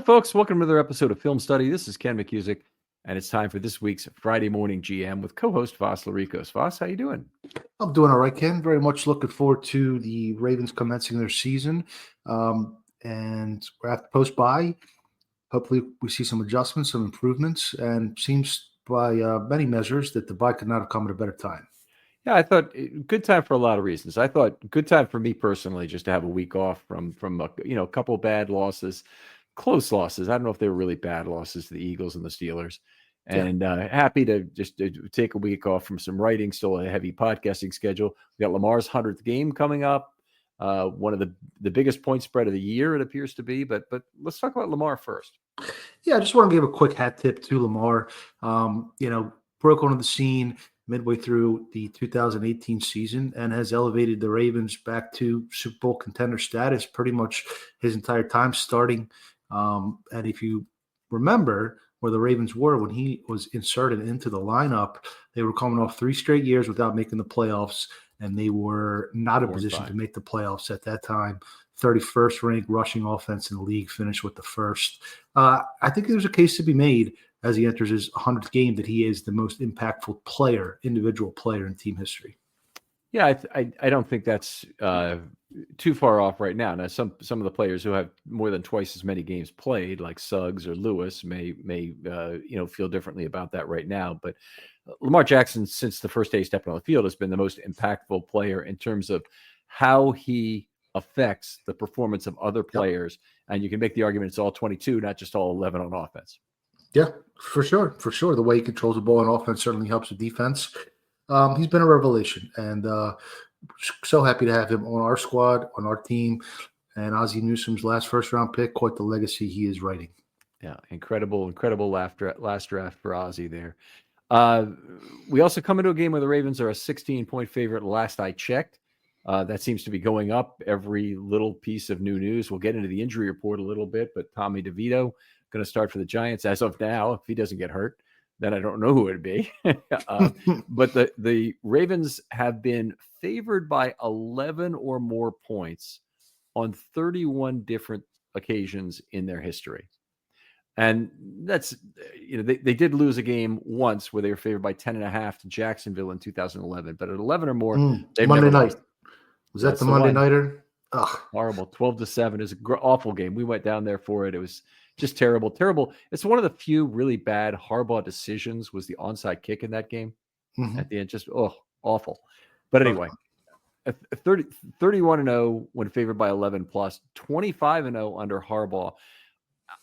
folks. Welcome to another episode of Film Study. This is Ken McCusick, and it's time for this week's Friday Morning GM with co-host Voss Larikos. Voss, how you doing? I'm doing all right, Ken. Very much looking forward to the Ravens commencing their season. And we're at the post-bye. Hopefully we see some adjustments, some improvements, and seems by many measures that the bye could not have come at a better time. Yeah, I thought good time for a lot of reasons. I thought good time for me personally just to have a week off from a couple of bad losses, close losses. I don't know if they were really bad losses to the Eagles and the Steelers. And happy to just take a week off from some writing, still a heavy podcasting schedule. We got Lamar's 100th game coming up. One of the biggest point spread of the year, it appears to be. But let's talk about Lamar first. Yeah, I just want to give a quick hat tip to Lamar. Broke onto the scene midway through the 2018 season and has elevated the Ravens back to Super Bowl contender status pretty much his entire time starting. And if you remember where the Ravens were when he was inserted into the lineup, they were coming off 3 straight years without making the playoffs, and they were not in position to make the playoffs at that time. 31st ranked rushing offense in the league, finished with the first. I think there's a case to be made as he enters his 100th game that he is the most impactful player, individual player in team history. Yeah, I don't think that's too far off right now. Now, some of the players who have more than twice as many games played, like Suggs or Lewis, may feel differently about that right now. But Lamar Jackson, since the first day he stepped on the field, has been the most impactful player in terms of how he affects the performance of other players. Yep. And you can make the argument it's all 22, not just all 11 on offense. Yeah, for sure. The way he controls the ball on offense certainly helps with defense. He's been a revelation, and so happy to have him on our squad, on our team. And Ozzie Newsome's last first-round pick, quite the legacy he is writing. Yeah, incredible last draft for Ozzie there. We also come into a game where the Ravens are a 16-point favorite last I checked. That seems to be going up every little piece of new news. We'll get into the injury report a little bit, but Tommy DeVito going to start for the Giants as of now. If he doesn't get hurt, then I don't know who it'd be. But the Ravens have been favored by 11 or more points on 31 different occasions in their history. And that's, they did lose a game once where they were favored by 10.5 to Jacksonville in 2011. But at 11 or more, they've Monday never night. lost. Was that the Monday nighter? Ugh. Horrible. 12-7 is an awful game. We went down there for it. It was just terrible. It's one of the few really bad Harbaugh decisions was the onside kick in that game at the end. Just, awful. But anyway, 31-0 when favored by 11 plus, 25-0 under Harbaugh.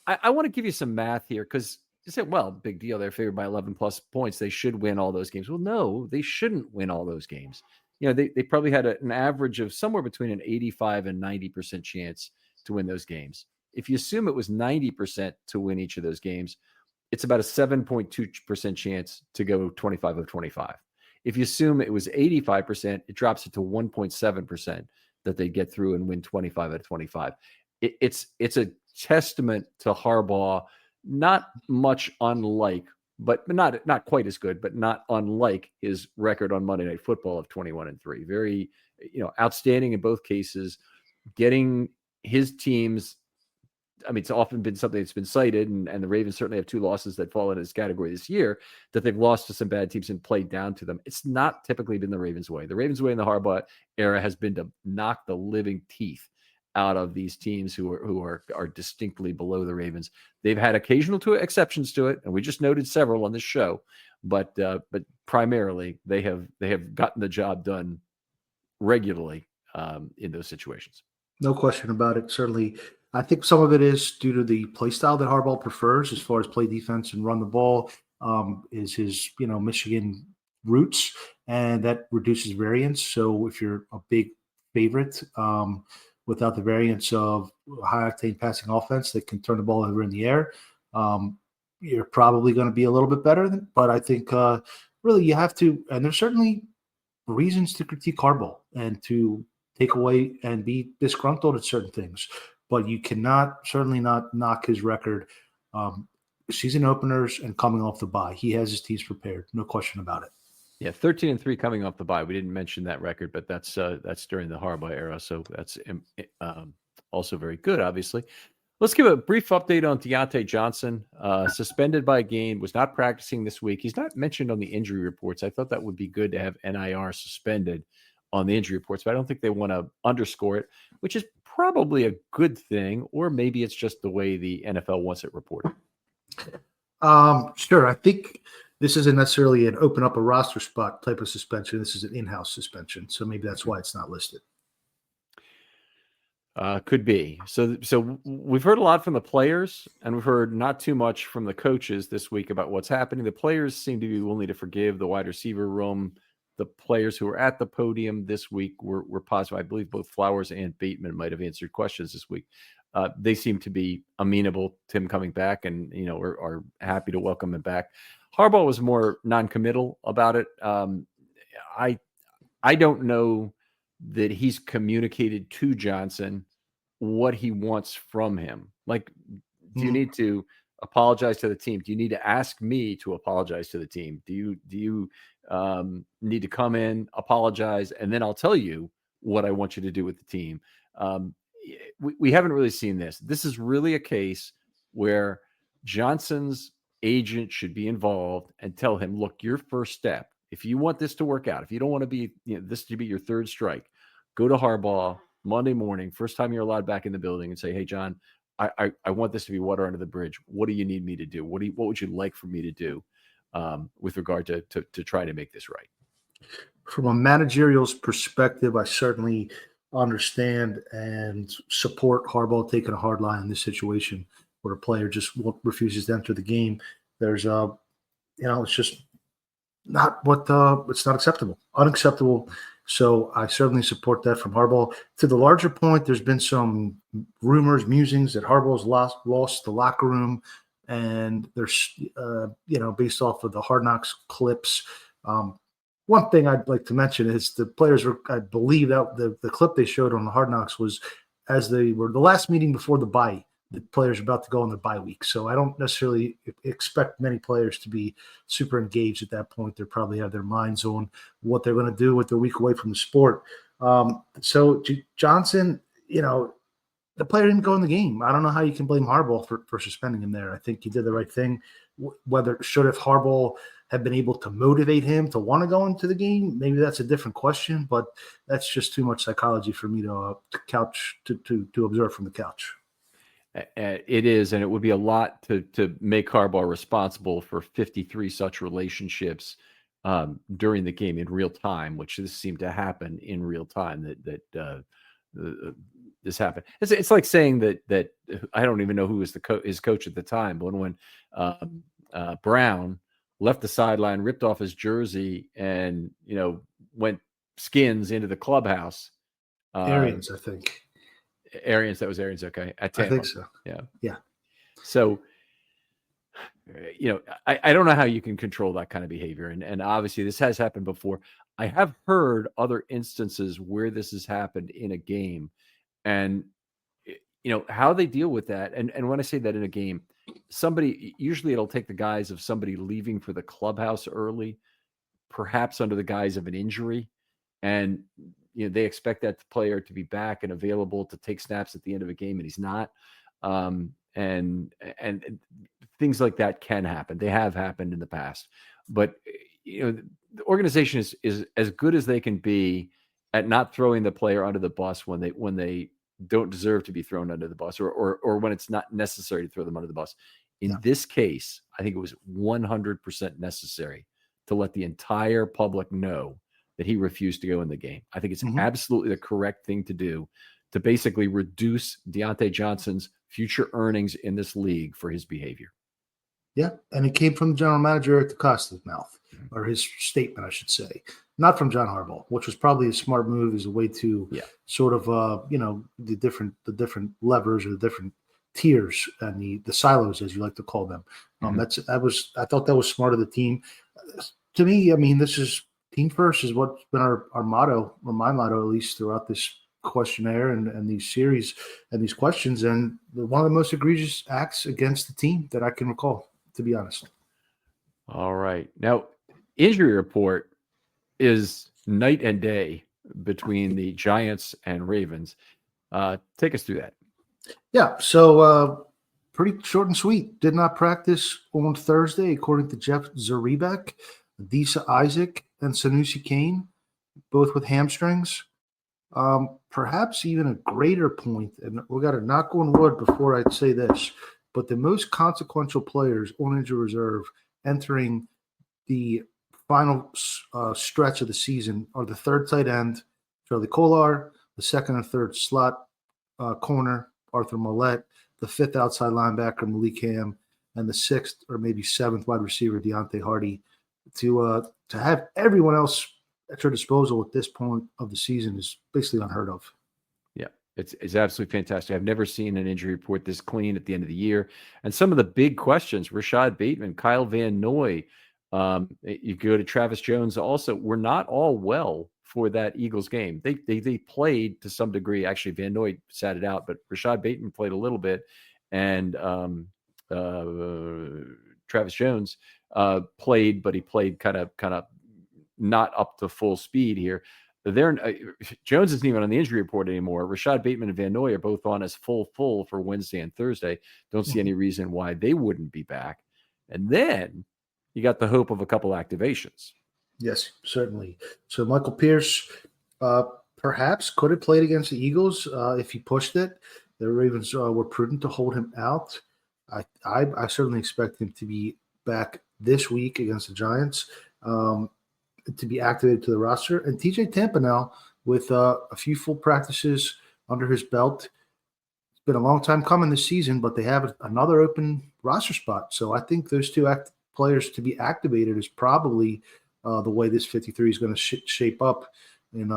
I want to give you some math here because you said, well, big deal. They're favored by 11 plus points. They should win all those games. Well, no, they shouldn't win all those games. They probably had an average of somewhere between an 85 and 90% chance to win those games. If you assume it was 90% to win each of those games, it's about a 7.2% chance to go 25 of 25. If you assume it was 85%, it drops it to 1.7% that they get through and win 25 out of 25. It's a testament to Harbaugh, not much unlike, but not quite as good, but not unlike his record on Monday Night Football of 21-3. Very, outstanding in both cases, getting his teams. I mean, it's often been something that's been cited, and the Ravens certainly have 2 losses that fall in this category this year, that they've lost to some bad teams and played down to them. It's not typically been the Ravens' way. The Ravens' way in the Harbaugh era has been to knock the living teeth out of these teams who are distinctly below the Ravens. They've had occasional exceptions to it, and we just noted several on this show, but primarily they have gotten the job done regularly in those situations. No question about it. Certainly, I think some of it is due to the play style that Harbaugh prefers as far as play defense and run the ball, is his Michigan roots, and that reduces variance. So if you're a big favorite, without the variance of high-octane passing offense that can turn the ball over in the air, you're probably going to be a little bit better. But I think really you have to, and there's certainly reasons to critique Harbaugh and to take away and be disgruntled at certain things. But you cannot, certainly not knock his record, season openers and coming off the bye. He has his teams prepared, no question about it. Yeah, 13-3 coming off the bye. We didn't mention that record, but that's during the Harbaugh era, so that's also very good, obviously. Let's give a brief update on Deontay Johnson. Suspended by a game, was not practicing this week. He's not mentioned on the injury reports. I thought that would be good to have NIR suspended on the injury reports, but I don't think they want to underscore it, which is probably a good thing, or maybe it's just the way the NFL wants it reported. Sure. I think this isn't necessarily an open up a roster spot type of suspension. This is an in-house suspension. So maybe that's why it's not listed. Could be. So we've heard a lot from the players, and we've heard not too much from the coaches this week about what's happening. The players seem to be willing to forgive the wide receiver room. The players who were at the podium this week were positive. I believe both Flowers and Bateman might have answered questions this week. They seem to be amenable to him coming back, and are happy to welcome him back. Harbaugh was more non-committal about it. I don't know that he's communicated to Johnson what he wants from him. Like, do you need to apologize to the team? Do you need to ask me to apologize to the team? Do you need to come in, apologize, and then I'll tell you what I want you to do with the team? We haven't really seen this. This is really a case where Johnson's agent should be involved and tell him, look, your first step, if you want this to work out, if you don't want to be, this to be your third strike, go to Harbaugh Monday morning, first time you're allowed back in the building, and say, hey, John, I want this to be water under the bridge. What do you need me to do? What would you like for me to do with regard to try to make this right? From a managerial perspective, I certainly understand and support Harbaugh taking a hard line in this situation where a player just refuses to enter the game. There's it's just not it's not acceptable, unacceptable. So I certainly support that from Harbaugh. To the larger point, there's been some rumors, musings that Harbaugh's lost the locker room, and there's based off of the Hard Knocks clips. One thing I'd like to mention is the players were, I believe that the clip they showed on the Hard Knocks was as they were the last meeting before the bye. The players are about to go on the bye week. So I don't necessarily expect many players to be super engaged at that point. They probably have their minds on what they're going to do with their week away from the sport. So Johnson, the player didn't go in the game. I don't know how you can blame Harbaugh for suspending him there. I think he did the right thing. If Harbaugh had been able to motivate him to want to go into the game, maybe that's a different question, but that's just too much psychology for me to observe from the couch. It is, and it would be a lot to make Harbaugh responsible for 53 such relationships during the game in real time, which this seemed to happen in real time. This happened. It's like saying that I don't even know who was his coach at the time, but when Brown left the sideline, ripped off his jersey, and went skins into the clubhouse. Arians, I think. Arians, that was Arians, okay. At Tampa. I think so. Yeah. So, I don't know how you can control that kind of behavior. And obviously this has happened before. I have heard other instances where this has happened in a game, and how they deal with that. And when I say that in a game, usually it'll take the guise of somebody leaving for the clubhouse early, perhaps under the guise of an injury. And they expect that player to be back and available to take snaps at the end of a game, and he's not. And things like that can happen. They have happened in the past. But the organization is as good as they can be at not throwing the player under the bus when they don't deserve to be thrown under the bus, or when it's not necessary to throw them under the bus. In this case, I think it was 100% necessary to let the entire public know that he refused to go in the game. I think it's absolutely the correct thing to do to basically reduce Deontay Johnson's future earnings in this league for his behavior. Yeah, and it came from the general manager at DeCosta's mouth, or his statement, I should say, not from John Harbaugh, which was probably a smart move as a way to sort of, the different levers or the different tiers and the silos, as you like to call them. I thought that was smart of the team. To me, I mean, this is team first is what's been our motto, or my motto, at least throughout this questionnaire and these series and these questions. And one of the most egregious acts against the team that I can recall, to be honest. All right. Now, injury report is night and day between the Giants and Ravens. Take us through that. Yeah, so pretty short and sweet. Did not practice on Thursday, according to Jeff Zarebek, Adisa Isaac, and Sanusi Kane, both with hamstrings. Perhaps even a greater point, and we got to knock on wood before I say this, but the most consequential players on injury reserve entering the final stretch of the season are the third tight end, Charlie Kolar, the second and third slot corner, Arthur Millette, the fifth outside linebacker, Malik Ham, and the sixth or maybe seventh wide receiver, Deontay Hardy. To have everyone else at your disposal at this point of the season is basically unheard of. Yeah, it's absolutely fantastic. I've never seen an injury report this clean at the end of the year. And some of the big questions: Rashad Bateman, Kyle Van Noy. You go to Travis Jones. Also, we're not all well for that Eagles game. They played to some degree. Actually, Van Noy sat it out, but Rashad Bateman played a little bit, and Travis Jones played, but he played kind of not up to full speed here. Jones isn't even on the injury report anymore. Rashad Bateman and Van Noy are both on as full for Wednesday and Thursday. Don't see any reason why they wouldn't be back. And then you got the hope of a couple activations. Yes, certainly. So Michael Pierce perhaps could have played against the Eagles if he pushed it. The Ravens were prudent to hold him out. I certainly expect him to be back this week against the Giants, to be activated to the roster. And TJ Tampa now, with a few full practices under his belt, it's been a long time coming this season, but they have another open roster spot. So I think those two players to be activated is probably the way this 53 is going to shape up in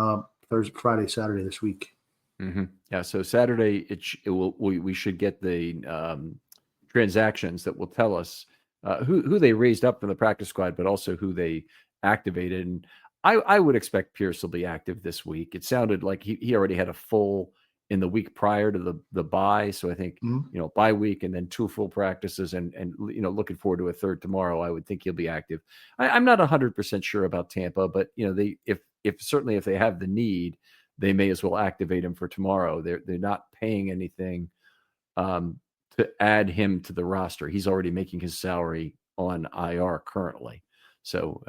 Thursday, Friday, Saturday this week. Mm-hmm. Yeah. So Saturday, we should get the transactions that will tell us who they raised up from the practice squad, but also who they activated. And I would expect Pierce will be active this week. It sounded like he already had a full in the week prior to the bye. So I think, bye week and then 2 full practices and looking forward to a third tomorrow. I would think he'll be active. I'm not 100% sure about Tampa, but if certainly if they have the need, they may as well activate him for tomorrow. They're not paying anything to add him to the roster. He's already making his salary on IR currently. So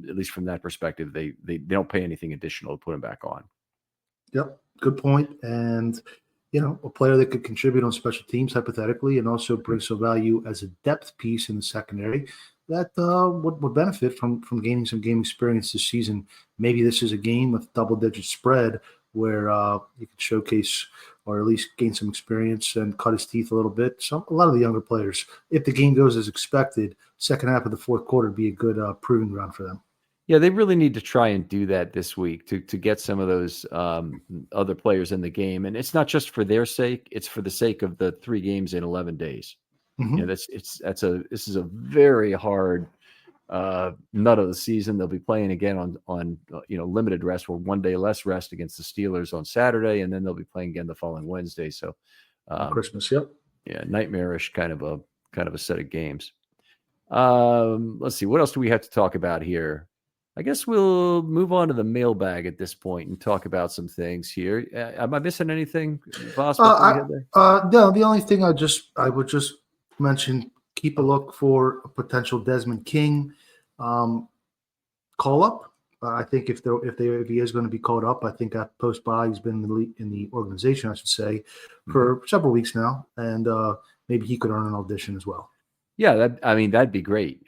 at least from that perspective, they don't pay anything additional to put him back on. Yep, good point. And, a player that could contribute on special teams hypothetically and also bring some value as a depth piece in the secondary that would benefit from gaining some game experience this season. Maybe this is a game with double-digit spread where you could showcase or at least gain some experience and cut his teeth a little bit. A lot of the younger players, if the game goes as expected, second half of the fourth quarter would be a good proving ground for them. Yeah, they really need to try and do that this week to get some of those other players in the game. And it's not just for their sake; it's for the sake of the 3 games in 11 days. Mm-hmm. This is a very hard nut of the season. They'll be playing again on limited rest or 1 day less rest against the Steelers on Saturday, and then they'll be playing again the following Wednesday. So Christmas, yep. Yeah, nightmarish kind of a set of games. Let's see, what else do we have to talk about here? I guess we'll move on to the mailbag at this point and talk about some things here. Am I missing anything, Voss? No, the only thing I would just mention, keep a look for a potential Desmond King call up. I think if he is going to be called up, I think that post bye he's been in the organization, I should say, for several weeks now, and maybe he could earn an audition as well. Yeah, that'd be great.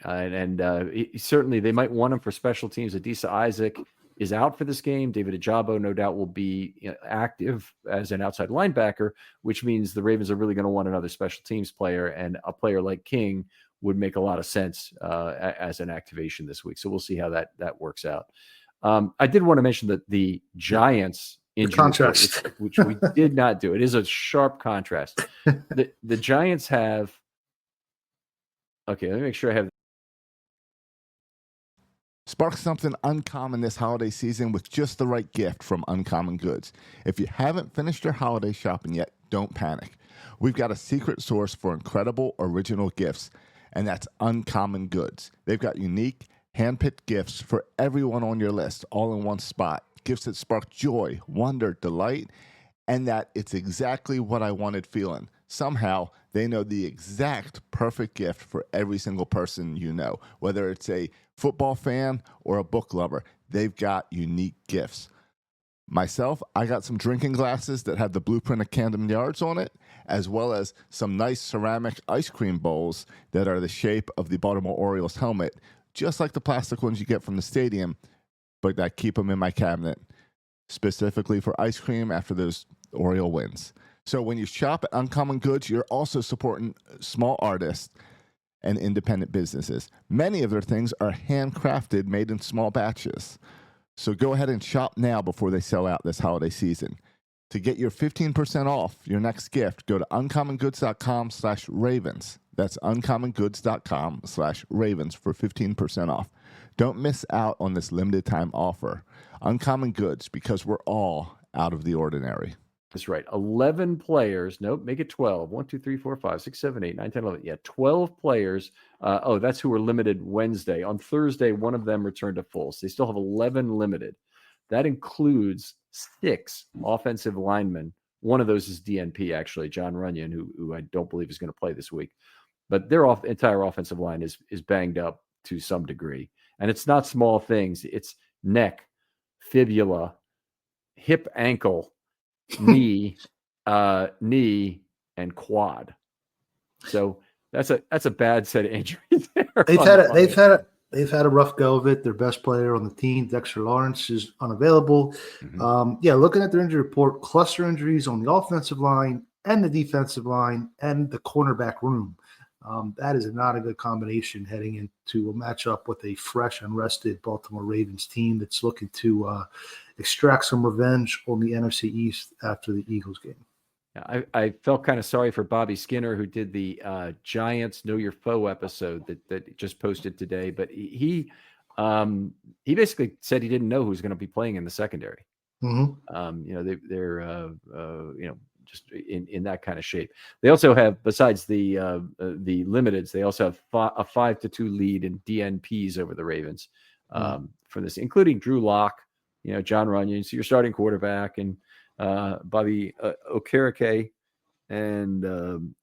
Certainly they might want him for special teams. Adisa Isaac is out for this game. David Ajabo no doubt will be active as an outside linebacker, which means the Ravens are really going to want another special teams player, and a player like King would make a lot of sense as an activation this week. So we'll see how that works out. I did want to mention that the Giants injury contrast, which we did not do. It is a sharp contrast. The Giants have. Okay, let me make sure I have. Spark something uncommon this holiday season with just the right gift from Uncommon Goods. If you haven't finished your holiday shopping yet, don't panic. We've got a secret source for incredible original gifts, and that's Uncommon Goods. They've got unique, hand-picked gifts for everyone on your list, all in one spot. Gifts that spark joy, wonder, delight, and that it's exactly what I wanted feeling. Somehow, they know the exact perfect gift for every single person you know, whether it's a football fan or a book lover. They've got unique gifts. Myself, I got some drinking glasses that have the blueprint of Camden Yards on it, as well as some nice ceramic ice cream bowls that are the shape of the Baltimore Orioles helmet, just like the plastic ones you get from the stadium, but I keep them in my cabinet, specifically for ice cream after those Oriole wins. So when you shop at Uncommon Goods, you're also supporting small artists and independent businesses. Many of their things are handcrafted, made in small batches. So go ahead and shop now before they sell out this holiday season. To get your 15% off your next gift, go to uncommongoods.com/ravens. That's uncommongoods.com/ravens for 15% off. Don't miss out on this limited time offer. Uncommon Goods, because we're all out of the ordinary. That's right. 11 players. Nope, make it 12. 1, 2, 3, 4, 5, 6, 7, 8, 9, 10, 11. Yeah, 12 players. That's who were limited Wednesday. On Thursday, one of them returned to full. So they still have 11 limited. That includes 6 offensive linemen. One of those is DNP, actually, John Runyon, who I don't believe is going to play this week. But their entire offensive line is banged up to some degree. And it's not small things. It's neck, fibula, hip, ankle, knee, and quad. So that's a bad set of injuries there. They've had a rough go of it. Their best player on the team, Dexter Lawrence, is unavailable. Mm-hmm. Looking at their injury report, cluster injuries on the offensive line and the defensive line and the cornerback room. That is not a good combination heading into a matchup with a fresh and rested Baltimore Ravens team that's looking to extract some revenge on the NFC East after the Eagles game. I felt kind of sorry for Bobby Skinner, who did the Giants Know Your Foe episode that just posted today. But he basically said he didn't know who was going to be playing in the secondary. Mm-hmm. They're just in that kind of shape. They also have, besides the limiteds, they also have a 5-2 lead in DNPs over the Ravens for this, including Drew Lock, John Runyon, so your starting quarterback, and Bobby Okereke and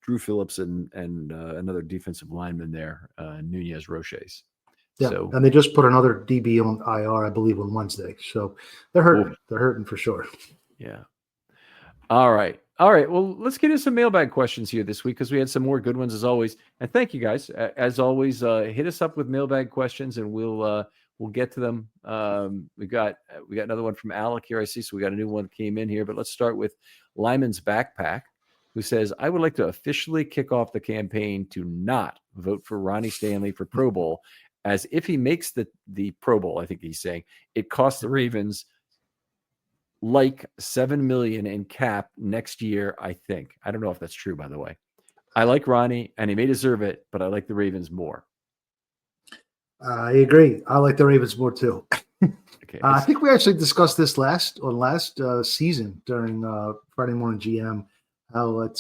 Drew Phillips and another defensive lineman there, Nunez Roches. Yeah, so, and they just put another DB on IR, I believe, on Wednesday. So they're hurting. Ooh. They're hurting for sure. Yeah. All right. Well, let's get into some mailbag questions here this week because we had some more good ones as always. And thank you guys. As always, hit us up with mailbag questions and we'll get to them. We got another one from Alec here, I see. So we got a new one that came in here. But let's start with Lyman's Backpack, who says, I would like to officially kick off the campaign to not vote for Ronnie Stanley for Pro Bowl, as if he makes the Pro Bowl, I think he's saying, it costs the Ravens like $7 million in cap next year, I think. I don't know if that's true, by the way. I like Ronnie, and he may deserve it, but I like the Ravens more. I agree. I like the Ravens more too. Okay, I think we actually discussed this last season during Friday Morning GM. How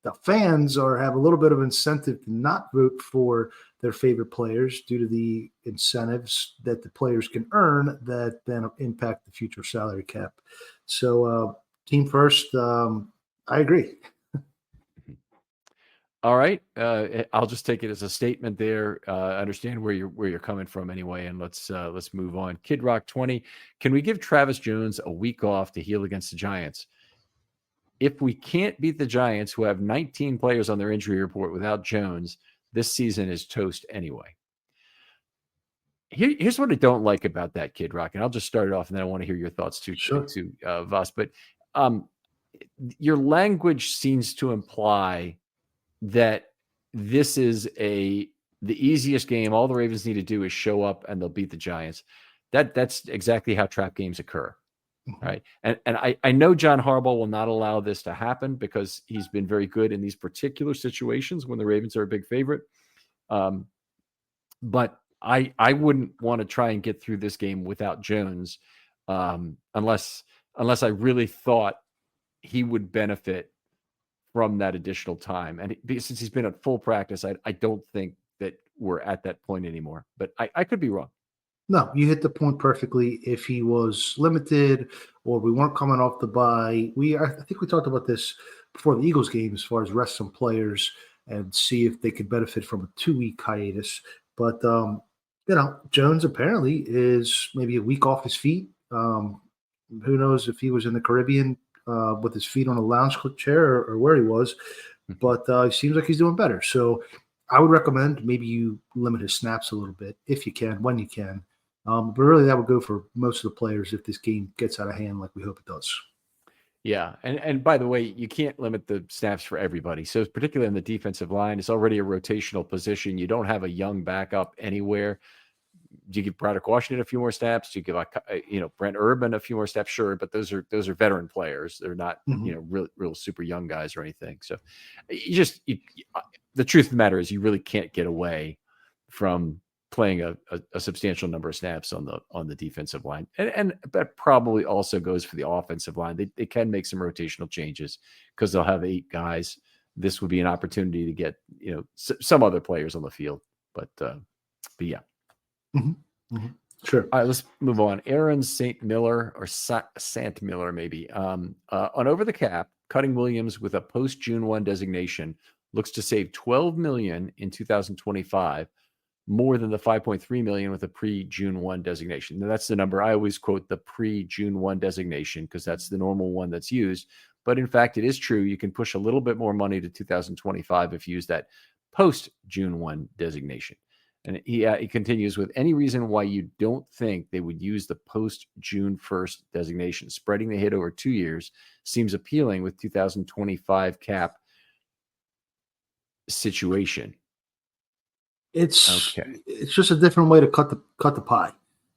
the fans have a little bit of incentive to not vote for their favorite players due to the incentives that the players can earn that then impact the future salary cap. So team first, I agree. All right. I'll just take it as a statement there. I understand where you're coming from anyway. And let's move on. Kid Rock 20. Can we give Travis Jones a week off to heal against the Giants? If we can't beat the Giants, who have 19 players on their injury report without Jones, this season is toast anyway. Here's what I don't like about that, Kid Rock, and I'll just start it off, and then I want to hear your thoughts too, sure. to Voss. But your language seems to imply that this is the easiest game. All the Ravens need to do is show up, and they'll beat the Giants. That's exactly how trap games occur. Right. And I know John Harbaugh will not allow this to happen because he's been very good in these particular situations when the Ravens are a big favorite. But I wouldn't want to try and get through this game without Jones unless I really thought he would benefit from that additional time. And since he's been at full practice, I don't think that we're at that point anymore. But I could be wrong. No, you hit the point perfectly. If he was limited or we weren't coming off the bye, I think we talked about this before the Eagles game as far as rest some players and see if they could benefit from a 2-week hiatus. But Jones apparently is maybe a week off his feet. Who knows if he was in the Caribbean with his feet on a lounge chair or where he was, but it seems like he's doing better. So I would recommend maybe you limit his snaps a little bit if you can, when you can. But really, that would go for most of the players if this game gets out of hand like we hope it does. Yeah, and by the way, you can't limit the snaps for everybody. So particularly in the defensive line, it's already a rotational position. You don't have a young backup anywhere. Do you give Broderick Washington a few more snaps? Do you give Brent Urban a few more snaps? Sure, but those are veteran players. They're not real super young guys or anything. So the truth of the matter is you really can't get away from playing a substantial number of snaps on the defensive line, and that probably also goes for the offensive line. They can make some rotational changes because they'll have 8 guys. This would be an opportunity to get some other players on the field, but yeah. Mm-hmm. Mm-hmm. Sure. All right, let's move on. Aaron St. Miller or Sant Miller, maybe on Over the Cap, cutting Williams with a post June 1 designation looks to save $12 million in 2025, more than the $5.3 million with a pre-June 1 designation. Now, that's the number. I always quote the pre-June 1 designation because that's the normal one that's used. But in fact, it is true. You can push a little bit more money to 2025 if you use that post-June 1 designation. And he continues with any reason why you don't think they would use the post-June 1st designation. Spreading the hit over 2 years seems appealing with 2025 cap situation. It's just a different way to cut the pie.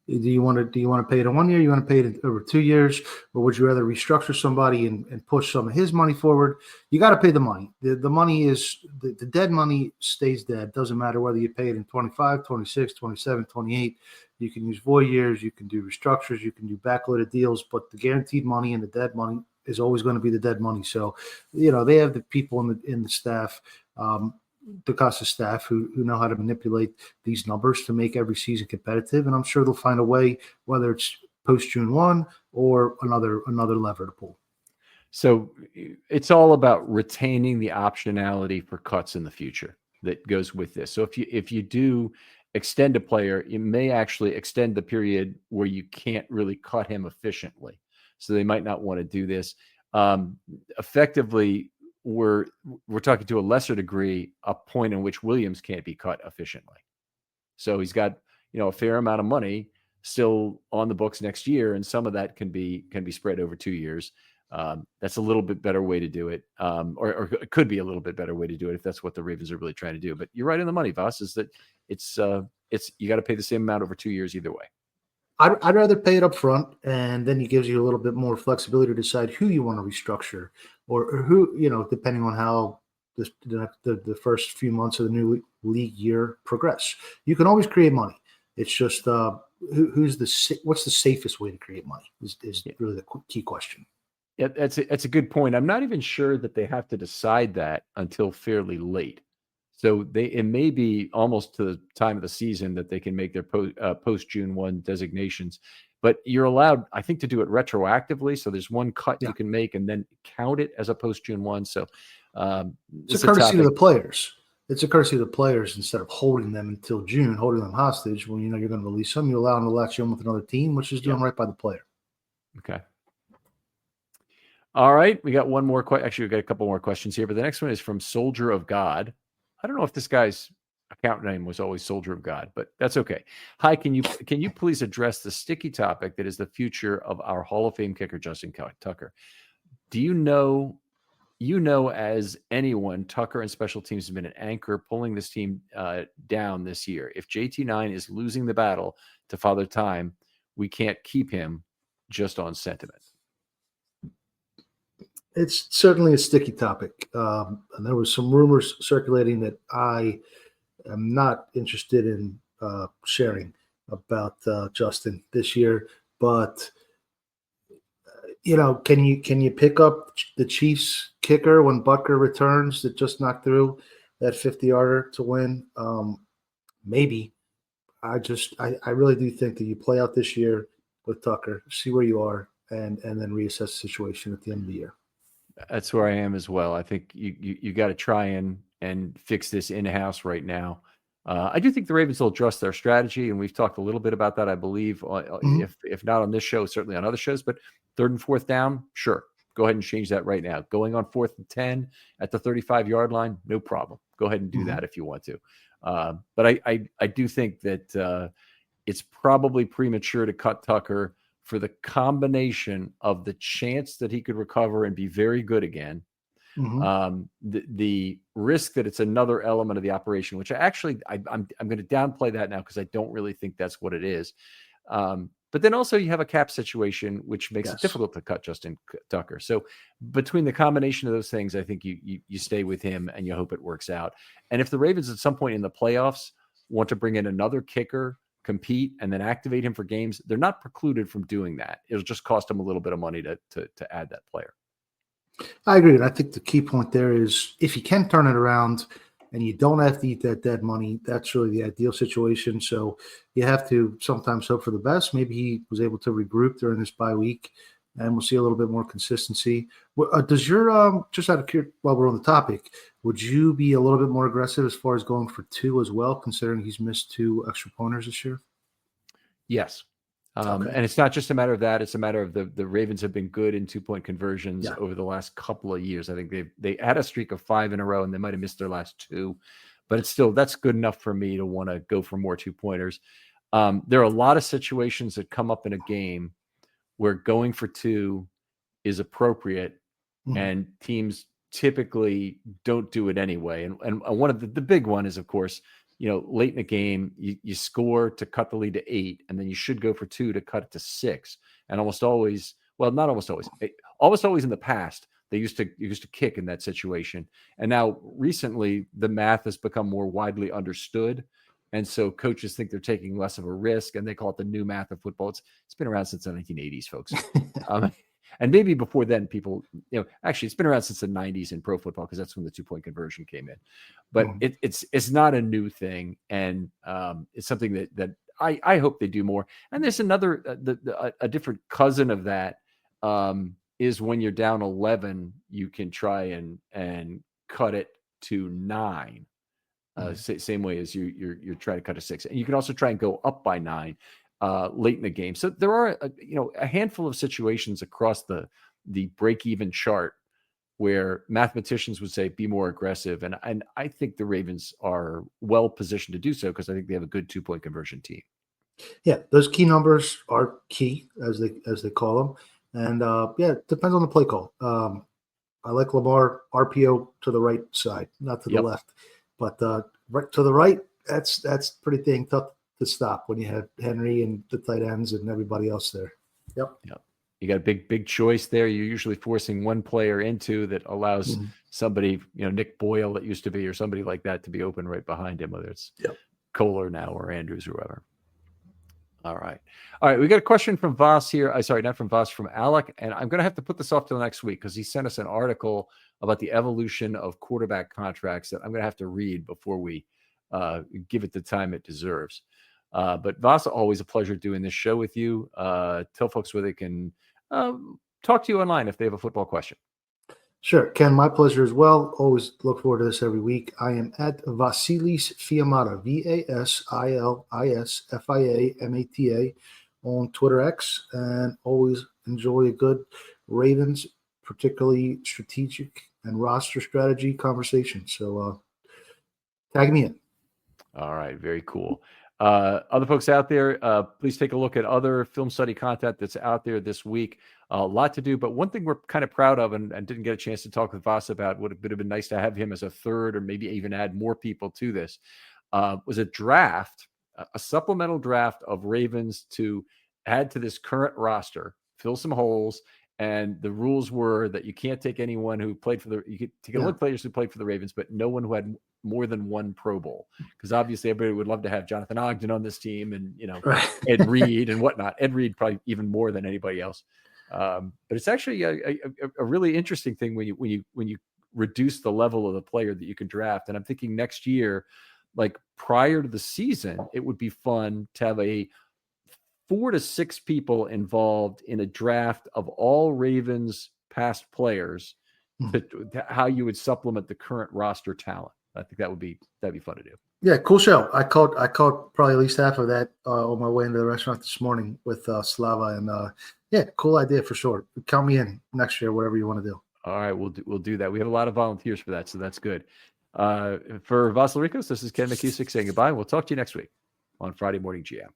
Do you want to pay it in 1 year? You want to pay it over 2 years, or would you rather restructure somebody and push some of his money forward? You got to pay the money. The money is the dead money stays dead. Doesn't matter whether you pay it in 25, 26, 27, 28. You can use void years. You can do restructures. You can do backloaded deals. But the guaranteed money and the dead money is always going to be the dead money. So, they have the people in the staff. DeCosta staff who know how to manipulate these numbers to make every season competitive, and I'm sure they'll find a way, whether it's post June 1 or another lever to pull. So it's all about retaining the optionality for cuts in the future that goes with this. So if you do extend a player, you may actually extend the period where you can't really cut him efficiently. So they might not want to do this. Effectively, we're talking to a lesser degree a point in which Williams can't be cut efficiently. So he's got a fair amount of money still on the books next year, and some of that can be spread over 2 years. That's a little bit better way to do it, or it could be a little bit better way to do it if that's what the Ravens are really trying to do. But you're right in the money, Voss, is that it's you got to pay the same amount over 2 years either way. I'd rather pay it up front, and then it gives you a little bit more flexibility to decide who you want to restructure or who, depending on how the first few months of the new league year progress. You can always create money. It's just what's the safest way to create money is really the key question. Yeah, that's a good point. I'm not even sure that they have to decide that until fairly late. So it may be almost to the time of the season that they can make their post June 1 designations, but you're allowed, I think, to do it retroactively. So there's one cut you can make and then count it as a post June 1. So it's a courtesy to the players. It's a courtesy to the players instead of holding them until June, holding them hostage when you're going to release them. You allow them to latch in with another team, which is doing right by the player. Okay. All right, we got one more question. Actually, we got a couple more questions here, but the next one is from Soldier of God. I don't know if this guy's account name was always Soldier of God, but that's okay. Hi, can you please address the sticky topic that is the future of our Hall of Fame kicker, Justin Tucker? Do you know as anyone, Tucker and special teams have been an anchor pulling this team down this year. If JT9 is losing the battle to Father Time, we can't keep him just on sentiment. It's certainly a sticky topic. And there was some rumors circulating that I am not interested in sharing about Justin this year. But, can you pick up the Chiefs kicker when Butker returns that just knocked through that 50-yarder to win? Maybe. I really do think that you play out this year with Tucker, see where you are, and then reassess the situation at the end of the year. That's where I am as well. I think you got to try and fix this in house right now. I do think the Ravens will adjust their strategy, and we've talked a little bit about that, I believe, Mhm. if not on this show, certainly on other shows. But third and fourth down, sure, go ahead and change that right now. Going on 4th and 10 at the 35-yard line, no problem. Go ahead and do Mhm. that if you want to. But I do think that it's probably premature to cut Tucker for the combination of the chance that he could recover and be very good again. Mhm. The risk that it's another element of the operation, which I'm going to downplay that now because I don't really think that's what it is. But then also you have a cap situation, which makes it Yes. difficult to cut Justin Tucker. So between the combination of those things, I think you stay with him and you hope it works out. And if the Ravens at some point in the playoffs want to bring in another kicker, compete, and then activate him for games, they're not precluded from doing that. It'll just cost them a little bit of money to add that player. I agree. And I think the key point there is if you can turn it around and you don't have to eat that dead money, that's really the ideal situation. So you have to sometimes hope for the best. Maybe he was able to regroup during this bye week and we'll see a little bit more consistency. Does your, just out of curiosity, while we're on the topic, would you be a little bit more aggressive as far as going for 2 as well, considering he's missed 2 extra pointers this year? Yes. Okay. And it's not just a matter of that. It's a matter of the Ravens have been good in 2-point conversions Yeah. over the last couple of years. I think they had a streak of 5 in a row and they might have missed their last 2, but it's still, that's good enough for me to want to go for more 2-pointers. There are a lot of situations that come up in a game where going for 2 is appropriate Mhm. and teams typically don't do it anyway. And one of the big one is, of course, late in the game, you score to cut the lead to 8, and then you should go for 2 to cut it to 6. And almost always, well, not almost always in the past, they used to kick in that situation. And now recently, the math has become more widely understood. And so coaches think they're taking less of a risk, and they call it the new math of football. It's been around since the 1980s, folks. And maybe before then, people, actually, it's been around since the 90s in pro football because that's when the 2-point conversion came in. But Mhm. it's not a new thing, and it's something that I hope they do more. And there's another a different cousin of that is when you're down 11, you can try and cut it to 9. Same way as you're trying to cut to 6, and you can also try and go up by 9 late in the game. So there are a handful of situations across the break-even chart where mathematicians would say be more aggressive, and I think the Ravens are well positioned to do so because I think they have a good 2-point conversion team. Yeah, those key numbers are key as they call them, and yeah, it depends on the play call. I like Lamar RPO to the right side, not to the Yep. left, but right to the right. That's pretty dang tough to stop when you have Henry and the tight ends and everybody else there. Yep. You got a big choice there. You're usually forcing one player into that allows Mhm. somebody, Nick Boyle that used to be, or somebody like that to be open right behind him, whether it's Yep. Kohler now or Andrews or whoever. All right. We got a question from Voss here. Sorry, not from Voss, from Alec. And I'm going to have to put this off till next week because he sent us an article about the evolution of quarterback contracts that I'm going to have to read before we give it the time it deserves. But Voss, always a pleasure doing this show with you. Tell folks where they can talk to you online if they have a football question. Sure, Ken, my pleasure as well. Always look forward to this every week. I am at Vasilis Fiamata, VASILISFIAMATA on Twitter X, and always enjoy a good Ravens, particularly strategic and roster strategy conversation. So tag me in. All right, very cool. Other folks out there, please take a look at other film study content that's out there this week. A lot to do, but one thing we're kind of proud of and didn't get a chance to talk with Voss about, would have been nice to have him as a third or maybe even add more people to this, was a draft, a supplemental draft of Ravens to add to this current roster, fill some holes. And the rules were that you can't take anyone who played for you could take only players who played for the Ravens, but no one who had more than one Pro Bowl, because obviously everybody would love to have Jonathan Ogden on this team and, Right. Ed Reed and whatnot. Ed Reed probably even more than anybody else. But it's actually a really interesting thing when you reduce the level of the player that you can draft. And I'm thinking next year like prior to the season, it would be fun to have a 4 to 6 people involved in a draft of all Ravens past players, to how you would supplement the current roster talent. I think that'd be fun to do. Yeah, cool show. I caught probably at least half of that on my way into the restaurant this morning with Slava, and yeah, cool idea for sure. Count me in next year, whatever you want to do. All right, we'll do that. We have a lot of volunteers for that, so that's good. For Vassal Ricos, this is Ken McKusick saying goodbye. We'll talk to you next week on Friday Morning GM.